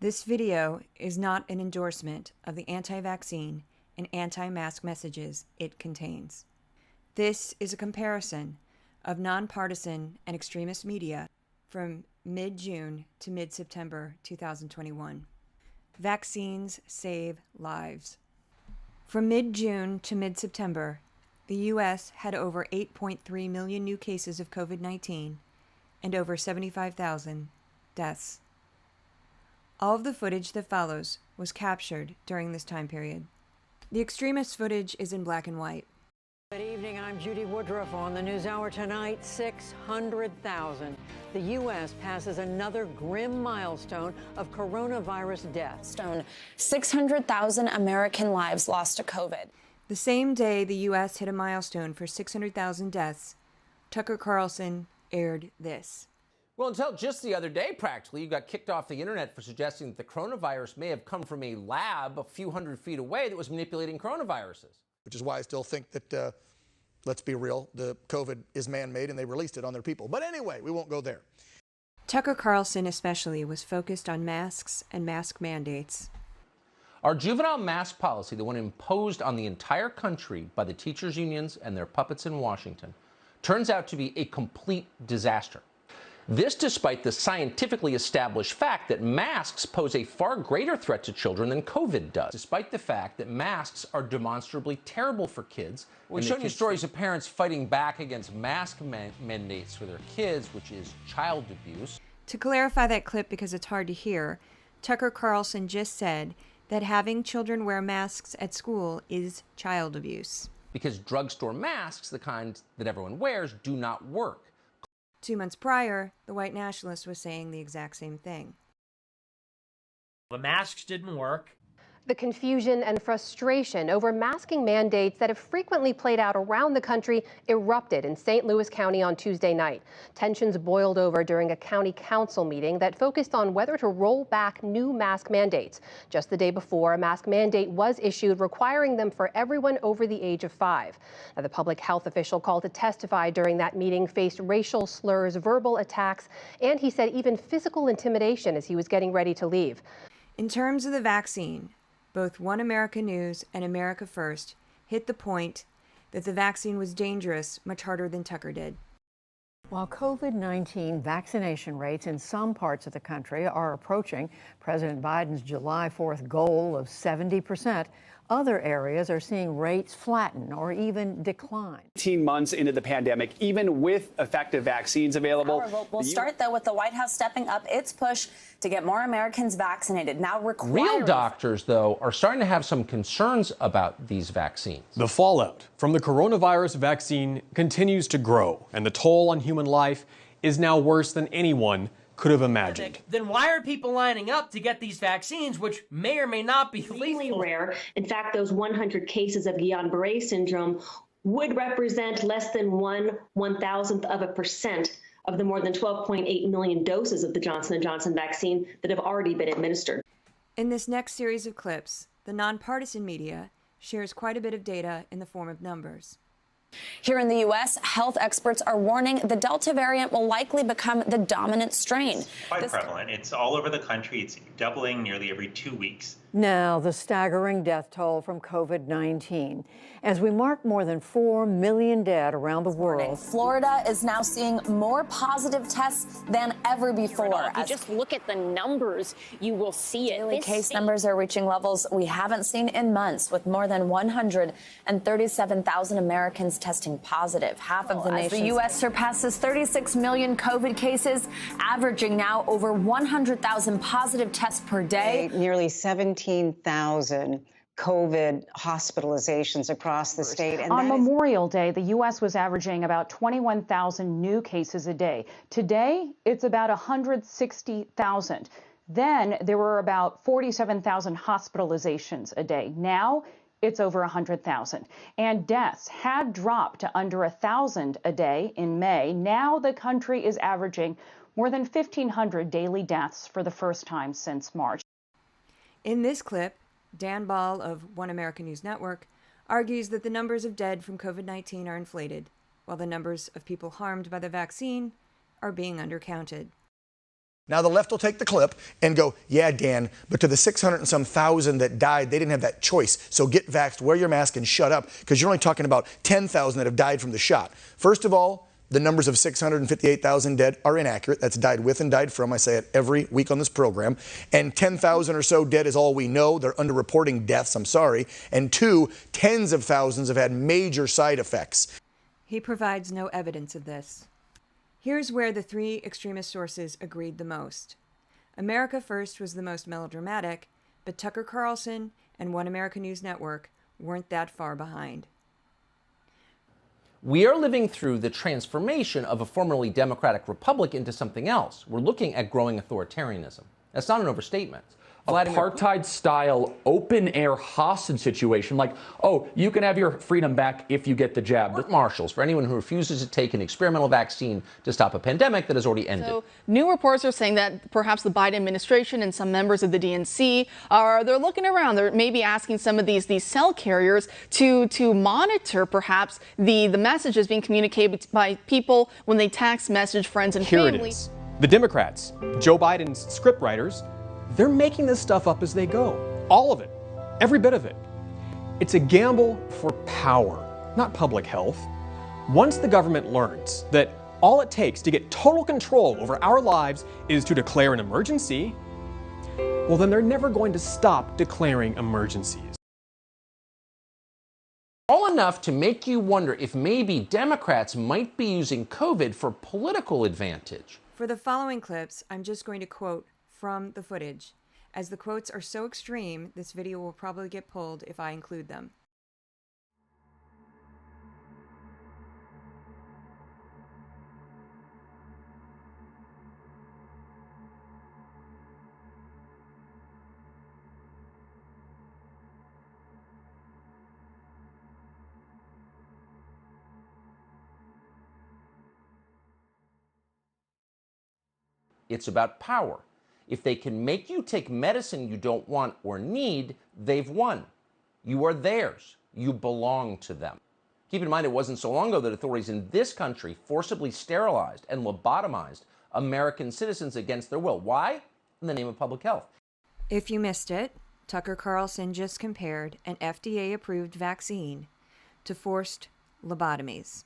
This video is not an endorsement of the anti-vaccine and anti-mask messages it contains. This is a comparison of nonpartisan and extremist media from mid-June to mid-September 2021. Vaccines save lives. From mid-June to mid-September, the U.S. had over 8.3 million new cases of COVID-19 and over 75,000 deaths. All of the footage that follows was captured during this time period. The extremist footage is in black and white. Good evening, I'm Judy Woodruff. On the NewsHour tonight, 600,000. The U.S. passes another grim milestone of coronavirus deaths. 600,000 American lives lost to COVID. The same day the U.S. hit a milestone for 600,000 deaths, Tucker Carlson aired this. Well, until just the other day, practically, you got kicked off the internet for suggesting that the coronavirus may have come from a lab a few hundred feet away that was manipulating coronaviruses. Which is why I still think that, let's be real, the COVID is man-made and they released it on their people. But anyway, we won't go there. Tucker Carlson especially was focused on masks and mask mandates. Our juvenile mask policy, the one imposed on the entire country by the teachers' unions and their puppets in Washington, turns out to be a complete disaster. This despite the scientifically established fact that masks pose a far greater threat to children than COVID does, despite the fact that masks are demonstrably terrible for kids. We've shown you stories of parents fighting back against mask mandates for their kids, which is child abuse. To clarify that clip because it's hard to hear, Tucker Carlson just said that having children wear masks at school is child abuse. Because drugstore masks, the kind that everyone wears, do not work. 2 months prior, the white nationalist was saying the exact same thing. The masks didn't work. The confusion and frustration over masking mandates that have frequently played out around the country erupted in St. Louis County on Tuesday night. Tensions boiled over during a county council meeting that focused on whether to roll back new mask mandates. Just the day before, a mask mandate was issued requiring them for everyone over the age of 5. Now, the public health official called to testify during that meeting faced racial slurs, verbal attacks, and he said even physical intimidation as he was getting ready to leave. In terms of the vaccine, both One America News and America First hit the point that the vaccine was dangerous much harder than Tucker did. While COVID-19 vaccination rates in some parts of the country are approaching President Biden's July 4th goal of 70%, other areas are seeing rates flatten or even decline. 18 months into the pandemic, even with effective vaccines available. We'll start, though, with the White House stepping up its push to get more Americans vaccinated. Now Real doctors, though, are starting to have some concerns about these vaccines. The fallout from the coronavirus vaccine continues to grow, and the toll on human life is now worse than anyone could have imagined. Then why are people lining up to get these vaccines, which may or may not be lethal? Rare. In fact, those 100 cases of Guillain-Barré syndrome would represent less than 1/1000% of the more than 12.8 million doses of the Johnson & Johnson vaccine that have already been administered. In this next series of clips, the nonpartisan media shares quite a bit of data in the form of numbers. Here in the U.S., health experts are warning the Delta variant will likely become the dominant strain. Quite prevalent. It's all over the country. It's doubling nearly every 2 weeks. Now, the staggering death toll from COVID-19. As we mark more than 4 million dead around the world. Florida is now seeing more positive tests than ever before. If you just look at the numbers, you will see it. Daily case numbers are reaching levels we haven't seen in months, with more than 137,000 Americans testing positive. Half of the nation. As the U.S. surpasses 36 million COVID cases, averaging now over 100,000 positive tests per day. Nearly 17,000 COVID hospitalizations across the state. And on Memorial Day, the U.S. was averaging about 21,000 new cases a day. Today, it's about 160,000. Then there were about 47,000 hospitalizations a day. Now it's over 100,000. And deaths had dropped to under 1,000 a day in May. Now the country is averaging more than 1,500 daily deaths for the first time since March. In this clip, Dan Ball of One America News Network argues that the numbers of dead from COVID-19 are inflated, while the numbers of people harmed by the vaccine are being undercounted. Now the left will take the clip and go, yeah, Dan, but to the 600 and some thousand that died, they didn't have that choice. So get vaxxed, wear your mask, and shut up, because you're only talking about 10,000 that have died from the shot. First of all, the numbers of 658,000 dead are inaccurate. That's died with and died from. I say it every week on this program. And 10,000 or so dead is all we know. They're underreporting deaths, I'm sorry. And two, tens of thousands have had major side effects. He provides no evidence of this. Here's where the three extremist sources agreed the most. America First was the most melodramatic, but Tucker Carlson and One America News Network weren't that far behind. We are living through the transformation of a formerly democratic republic into something else. We're looking at growing authoritarianism. That's not an overstatement. Apartheid-style, open-air hostage situation, like, oh, you can have your freedom back if you get the jab. Marshals for anyone who refuses to take an experimental vaccine to stop a pandemic that has already ended. So new reports are saying that perhaps the Biden administration and some members of the DNC they're looking around. They're maybe asking some of these cell carriers to monitor perhaps the messages being communicated by people when they text message friends and Here family. it is. The Democrats, Joe Biden's scriptwriters, they're making this stuff up as they go. All of it. Every bit of it. It's a gamble for power, not public health. Once the government learns that all it takes to get total control over our lives is to declare an emergency, well, then they're never going to stop declaring emergencies. All enough to make you wonder if maybe Democrats might be using COVID for political advantage. For the following clips, I'm just going to quote from the footage. As the quotes are so extreme, this video will probably get pulled if I include them. It's about power. If they can make you take medicine you don't want or need, they've won. You are theirs. You belong to them. Keep in mind, it wasn't so long ago that authorities in this country forcibly sterilized and lobotomized American citizens against their will. Why? In the name of public health. If you missed it, Tucker Carlson just compared an FDA-approved vaccine to forced lobotomies.